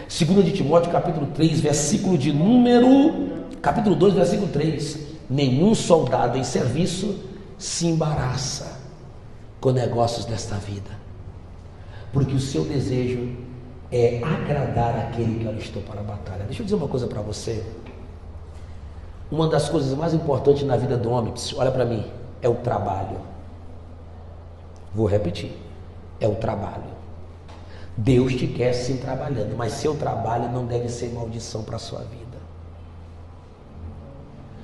Speaker 1: 2 de Timóteo capítulo 3, versículo de número, capítulo 2, versículo 3. Nenhum soldado em serviço se embaraça com negócios desta vida, porque o seu desejo é agradar aquele que alistou para a batalha. Deixa eu dizer uma coisa para você. Uma das coisas mais importantes na vida do homem, olha para mim, é o trabalho. Vou repetir, é o trabalho. Deus te quer sim trabalhando, mas seu trabalho não deve ser maldição para a sua vida.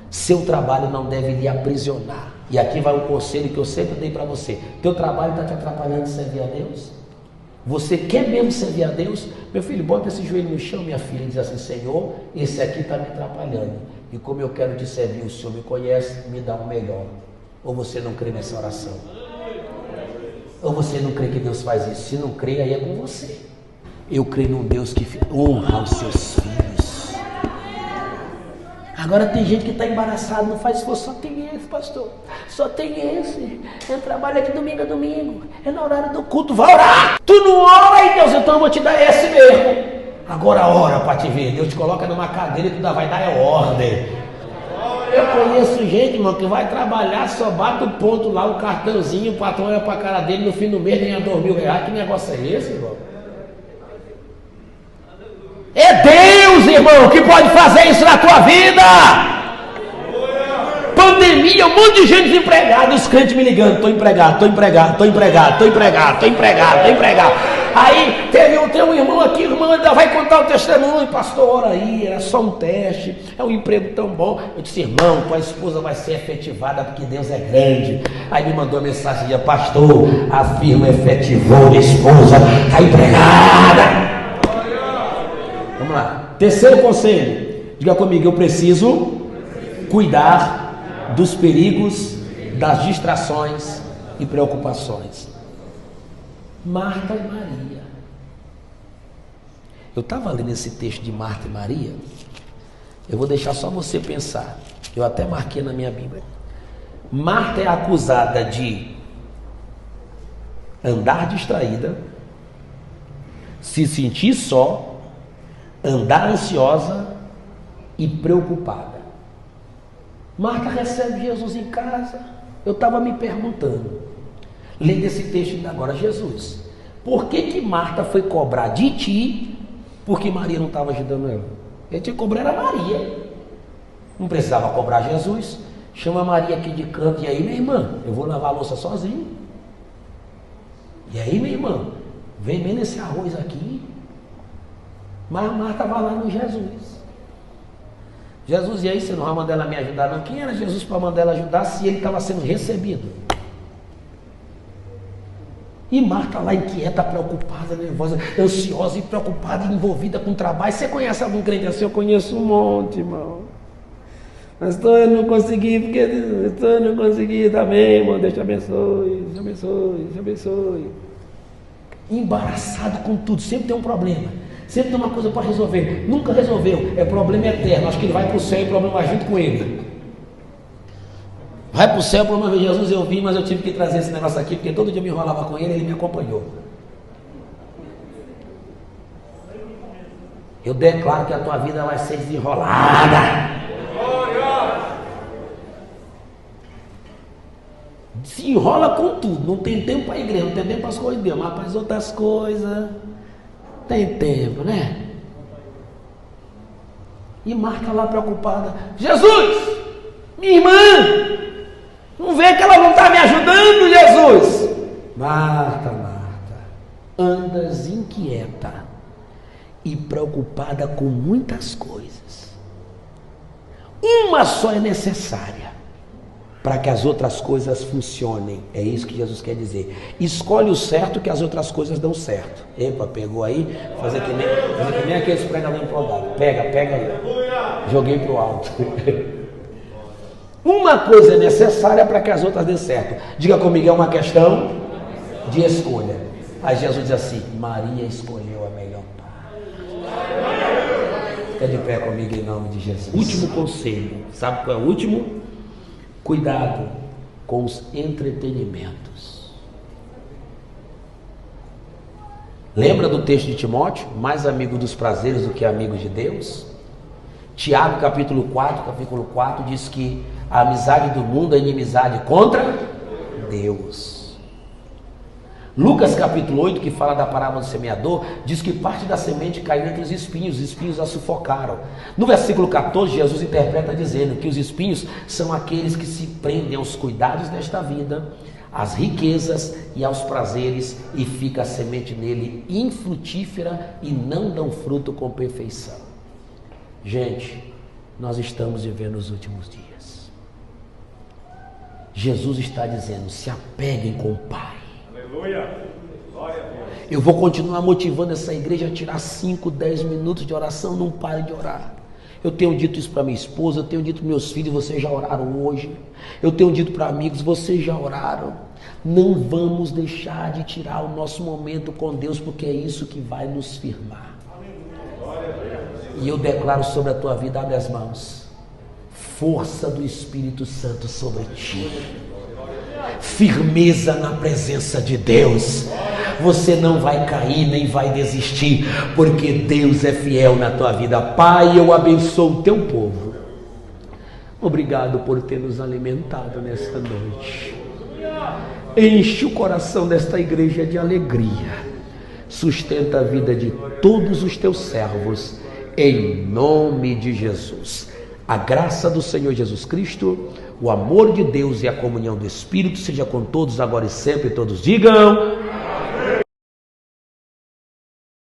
Speaker 1: Seu trabalho não deve lhe aprisionar. E aqui vai um conselho que eu sempre dei para você. Teu trabalho está te atrapalhando de servir a Deus? Você quer mesmo servir a Deus? Meu filho, bota esse joelho no chão, minha filha, e diz assim: Senhor, esse aqui está me atrapalhando. E como eu quero te servir, o Senhor me conhece, me dá o melhor. Ou você não crê nessa oração? Ou você não crê que Deus faz isso? Se não crê, aí é com você. Eu creio num Deus que honra os seus filhos. Agora tem gente que está embaraçada, não faz esforço. Só tem esse, pastor. Só tem esse. Eu trabalho de domingo a domingo. É na horário do culto. Vai orar. Tu não ora aí, Deus, então eu vou te dar esse mesmo. Agora ora para te ver. Deus te coloca numa cadeira e tu vai dar ordem. Eu conheço gente, irmão, que vai trabalhar, só bate o ponto lá, o cartãozinho, o patrão olha para a cara dele, no fim do mês ganha R$2.000. Que negócio é esse, irmão? É Deus, irmão, que pode fazer isso na tua vida. Pandemia, um monte de gente desempregada, os crentes me ligando: tô empregado. Aí tem um irmão aqui, irmão, ainda vai contar o testemunho. Pastor, ora aí, era só um teste, é um emprego tão bom. Eu disse: irmão, tua esposa vai ser efetivada porque Deus é grande. Aí me mandou uma mensagem: pastor, a firma efetivou, minha esposa está empregada. Vamos lá. Terceiro conselho. Diga comigo: eu preciso cuidar dos perigos, das distrações e preocupações. Marta e Maria. Eu estava lendo esse texto de Marta e Maria. Eu vou deixar só você pensar. Eu até marquei na minha Bíblia. Marta é acusada de andar distraída, se sentir só, andar ansiosa e preocupada. Marta recebe Jesus em casa. Eu estava me perguntando, lendo esse texto ainda agora: Jesus, por que Marta foi cobrar de ti porque Maria não estava ajudando ela? Ele tinha que cobrar era Maria. Não precisava cobrar Jesus. Chama Maria aqui de canto: e aí, minha irmã, eu vou lavar a louça sozinho. E aí, minha irmã, vem bem nesse arroz aqui. Mas Marta vai lá no Jesus. Jesus, e aí, você não vai mandar ela me ajudar não? Quem era Jesus para mandar ela ajudar se ele estava sendo recebido? E Marta lá inquieta, preocupada, nervosa, ansiosa e preocupada, envolvida com trabalho. Você conhece algum crente assim? Eu conheço um monte, irmão. Mas eu não consegui, tá bem, irmão, Deus te abençoe, Deus te abençoe, Deus te abençoe. Embaraçado com tudo, sempre tem um problema. Sempre tem uma coisa para resolver. Nunca resolveu. É problema eterno. Acho que ele vai para o céu e o problema vai junto com ele. Vai para o céu, por uma vez Jesus eu vi, mas eu tive que trazer esse negócio aqui, porque todo dia eu me enrolava com ele, ele me acompanhou. Eu declaro que a tua vida vai ser desenrolada. Se enrola com tudo. Não tem tempo para a igreja, não tem tempo para as coisas de Deus, mas para as outras coisas tem tempo, né? E Marta lá preocupada: Jesus, minha irmã, não vê que ela não está me ajudando, Jesus? Marta, andas inquieta e preocupada com muitas coisas. Uma só é necessária para que as outras coisas funcionem. É isso que Jesus quer dizer. Escolhe o certo que as outras coisas dão certo. Epa, pegou aí? Fazer que nem aqueles pregadores empolgados. Pega aí. Joguei para o alto. Uma coisa é necessária para que as outras dêem certo. Diga comigo: é uma questão de escolha. Aí Jesus diz assim: Maria escolheu a melhor parte. Fica de pé comigo em nome de Jesus. Último conselho. Sabe qual é o último? Cuidado com os entretenimentos. Lembra do texto de Timóteo? Mais amigo dos prazeres do que amigo de Deus? Tiago capítulo 4 diz que a amizade do mundo é inimizade contra Deus. Lucas capítulo 8, que fala da parábola do semeador, diz que parte da semente caiu entre os espinhos a sufocaram. No versículo 14, Jesus interpreta dizendo que os espinhos são aqueles que se prendem aos cuidados desta vida, às riquezas e aos prazeres, e fica a semente nele infrutífera e não dão fruto com perfeição. Gente, nós estamos vivendo os últimos dias. Jesus está dizendo: se apeguem com o Pai.
Speaker 2: Aleluia. Glória a Deus.
Speaker 1: Eu vou continuar motivando essa igreja a tirar 5, 10 minutos de oração. Não pare de orar. Eu tenho dito isso para minha esposa, eu tenho dito para meus filhos, vocês já oraram hoje. Eu tenho dito para amigos, vocês já oraram. Não vamos deixar de tirar o nosso momento com Deus, porque é isso que vai nos firmar. E eu declaro sobre a tua vida, abre as mãos, força do Espírito Santo sobre ti, firmeza na presença de Deus. Você não vai cair nem vai desistir, porque Deus é fiel na tua vida. Pai, eu abençoo o teu povo. Obrigado por ter nos alimentado nesta noite. Enche o coração desta igreja de alegria. Sustenta a vida de todos os teus servos, em nome de Jesus. A graça do Senhor Jesus Cristo, o amor de Deus e a comunhão do Espírito seja com todos agora e sempre. Todos digam